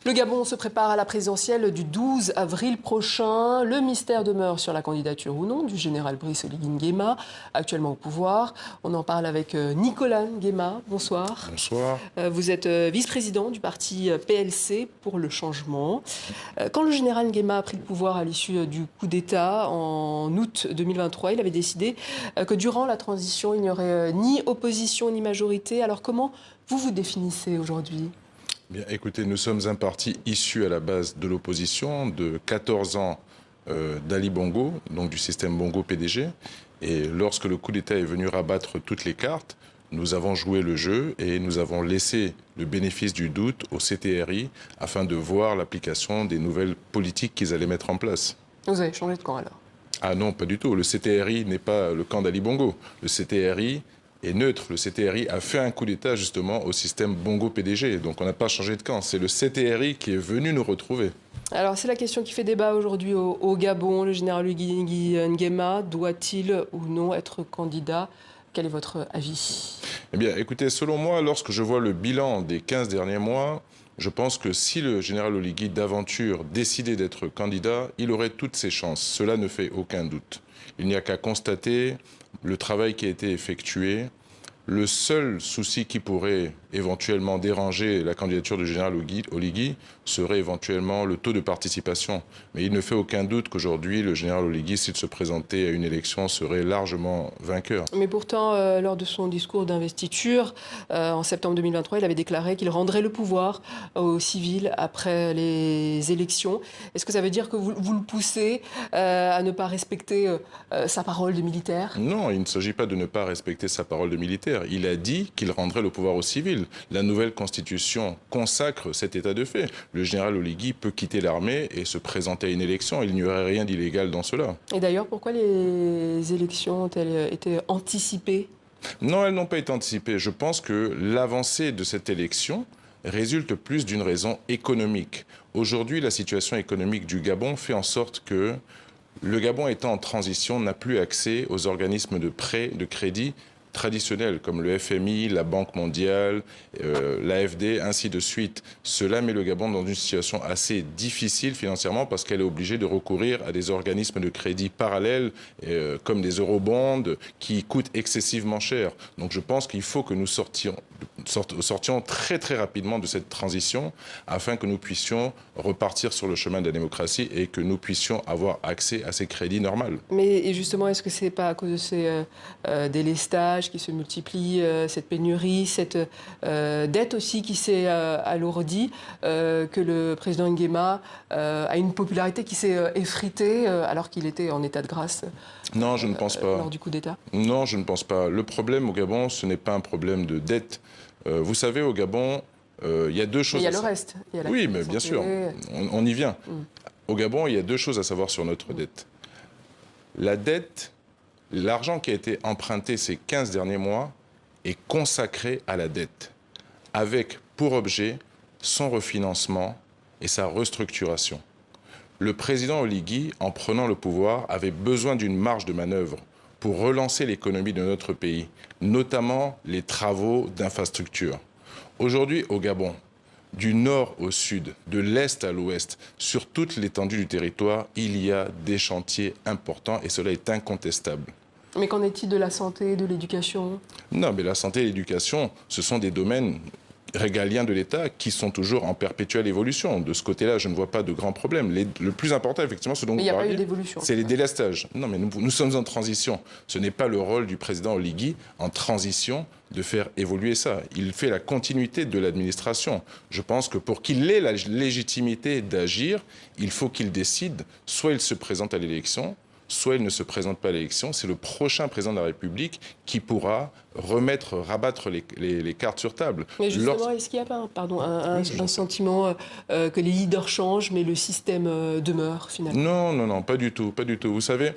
Le Gabon se prépare à la présidentielle du 12 avril prochain. Le mystère demeure sur la candidature ou non du général Brice Oligui Nguema, actuellement au pouvoir. On en parle avec Nicolas Nguema. Bonsoir. Bonsoir. Vous êtes vice-président du parti PLC pour le changement. Quand le général Nguema a pris le pouvoir à l'issue du coup d'État en août 2023, il avait décidé que durant la transition, il n'y aurait ni opposition ni majorité. Alors comment vous vous définissez aujourd'hui ? Bien, écoutez, nous sommes un parti issu à la base de l'opposition, de 14 ans d'Ali Bongo, donc du système Bongo-PDG. Et lorsque le coup d'État est venu rabattre toutes les cartes, nous avons joué le jeu et nous avons laissé le bénéfice du doute au CTRI afin de voir l'application des nouvelles politiques qu'ils allaient mettre en place. Vous avez changé de camp alors ? Ah non, pas du tout. Le CTRI n'est pas le camp d'Ali Bongo. Le CTRI est neutre. Le CTRI a fait un coup d'État justement au système Bongo-PDG. Donc on n'a pas changé de camp. C'est le CTRI qui est venu nous retrouver. Alors c'est la question qui fait débat aujourd'hui au Gabon. Le général Oligui Nguema doit-il ou non être candidat ? Quel est votre avis ? Eh bien, écoutez, selon moi, lorsque je vois le bilan des 15 derniers mois, je pense que si le général Oligui d'aventure décidait d'être candidat, il aurait toutes ses chances. Cela ne fait aucun doute. Il n'y a qu'à constater le travail qui a été effectué. Le seul souci qui pourrait éventuellement déranger la candidature du général Oligui serait éventuellement le taux de participation. Mais il ne fait aucun doute qu'aujourd'hui, le général Oligui, s'il se présentait à une élection, serait largement vainqueur. Mais pourtant, lors de son discours d'investiture, en septembre 2023, il avait déclaré qu'il rendrait le pouvoir aux civils après les élections. Est-ce que ça veut dire que vous le poussez à ne pas respecter sa parole de militaire ? Non, il ne s'agit pas de ne pas respecter sa parole de militaire. Il a dit qu'il rendrait le pouvoir aux civils. La nouvelle constitution consacre cet état de fait. Le général Oligui peut quitter l'armée et se présenter à une élection. Il n'y aurait rien d'illégal dans cela. Et d'ailleurs, pourquoi les élections ont-elles été anticipées ? Non, elles n'ont pas été anticipées. Je pense que l'avancée de cette élection résulte plus d'une raison économique. Aujourd'hui, la situation économique du Gabon fait en sorte que le Gabon étant en transition n'a plus accès aux organismes de prêt, de crédit traditionnels comme le FMI, la Banque mondiale, l'AFD, ainsi de suite. Cela met le Gabon dans une situation assez difficile financièrement parce qu'elle est obligée de recourir à des organismes de crédit parallèles comme des eurobonds qui coûtent excessivement cher. Donc je pense qu'il faut que nous sortions très très rapidement de cette transition afin que nous puissions repartir sur le chemin de la démocratie et que nous puissions avoir accès à ces crédits normaux. Mais et justement, est-ce que c'est pas à cause de ces délestages qui se multiplient, cette pénurie, cette dette aussi qui s'est alourdie, que le président Nguema a une popularité qui s'est effritée alors qu'il était en état de grâce? Non, je ne pense pas. Lors du coup d'État? Non, je ne pense pas. Le problème au Gabon, ce n'est pas un problème de dette. Vous savez, au Gabon, il y a deux choses. Mais il y a le reste. Il y a la oui, mais bien sûr, on y vient. Au Gabon, il y a deux choses à savoir sur notre dette. La dette, l'argent qui a été emprunté ces 15 derniers mois est consacré à la dette, avec pour objet son refinancement et sa restructuration. Le président Oligui, en prenant le pouvoir, avait besoin d'une marge de manœuvre pour relancer l'économie de notre pays, notamment les travaux d'infrastructure. Aujourd'hui, au Gabon, du nord au sud, de l'est à l'ouest, sur toute l'étendue du territoire, il y a des chantiers importants et cela est incontestable. Mais qu'en est-il de la santé, de l'éducation? Non, mais la santé et l'éducation, ce sont des domaines régaliens de l'État qui sont toujours en perpétuelle évolution. De ce côté-là, je ne vois pas de grands problèmes. Le plus important, effectivement, ce dont vous parliez, c'est les délestages. Non, mais nous sommes en transition. Ce n'est pas le rôle du président Oligui, en transition, de faire évoluer ça. Il fait la continuité de l'administration. Je pense que pour qu'il ait la légitimité d'agir, il faut qu'il décide, soit il se présente à l'élection, soit il ne se présente pas à l'élection. C'est le prochain président de la République qui pourra rabattre les cartes sur table. Mais justement, est-ce qu'il n'y a pas un sentiment que les leaders changent, mais le système demeure finalement? Non, pas du tout, pas du tout. Vous savez,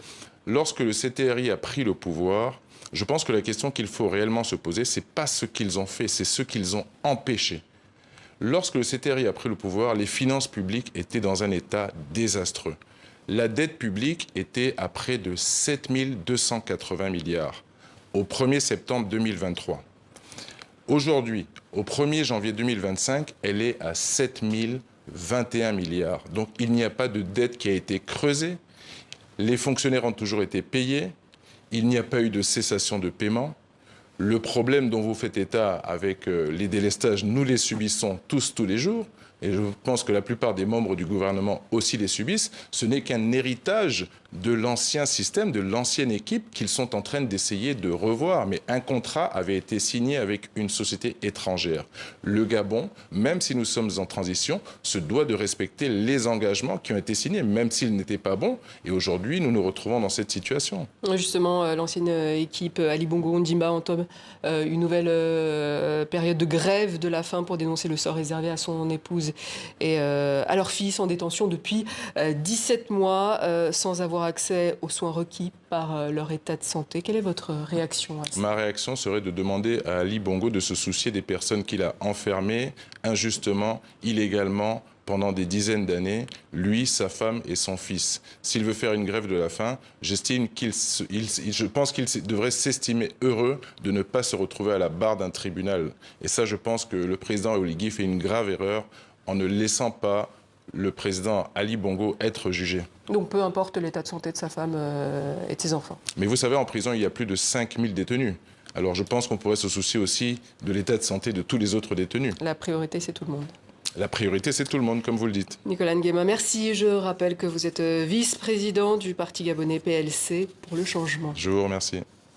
lorsque le CTRI a pris le pouvoir, je pense que la question qu'il faut réellement se poser, c'est pas ce qu'ils ont fait, c'est ce qu'ils ont empêché. Lorsque le CTRI a pris le pouvoir, les finances publiques étaient dans un état désastreux. La dette publique était à près de 7 280 milliards au 1er septembre 2023. Aujourd'hui, au 1er janvier 2025, elle est à 7 21 milliards. Donc il n'y a pas de dette qui a été creusée. Les fonctionnaires ont toujours été payés. Il n'y a pas eu de cessation de paiement. Le problème dont vous faites état avec les délestages, nous les subissons tous les jours. Et je pense que la plupart des membres du gouvernement aussi les subissent. Ce n'est qu'un héritage de l'ancien système, de l'ancienne équipe qu'ils sont en train d'essayer de revoir. Mais un contrat avait été signé avec une société étrangère. Le Gabon, même si nous sommes en transition, se doit de respecter les engagements qui ont été signés, même s'ils n'étaient pas bons. Et aujourd'hui, nous nous retrouvons dans cette situation. Justement, l'ancienne équipe Ali Bongo Ondimba entame une nouvelle période de grève de la faim pour dénoncer le sort réservé à son épouse et à leur fils en détention depuis 17 mois sans avoir accès aux soins requis par leur état de santé. Quelle est votre réaction à ça? Ma réaction serait de demander à Ali Bongo de se soucier des personnes qu'il a enfermées injustement, illégalement, pendant des dizaines d'années, lui, sa femme et son fils. S'il veut faire une grève de la faim, je pense qu'il devrait s'estimer heureux de ne pas se retrouver à la barre d'un tribunal. Et ça, je pense que le président Oligui fait une grave erreur en ne laissant pas le président Ali Bongo être jugé. Donc peu importe l'état de santé de sa femme et de ses enfants. Mais vous savez, en prison, il y a plus de 5000 détenus. Alors je pense qu'on pourrait se soucier aussi de l'état de santé de tous les autres détenus. La priorité, c'est tout le monde. La priorité, c'est tout le monde, comme vous le dites. Nicolas Nguema, merci. Je rappelle que vous êtes vice-président du parti gabonais PLC pour le changement. Je vous remercie.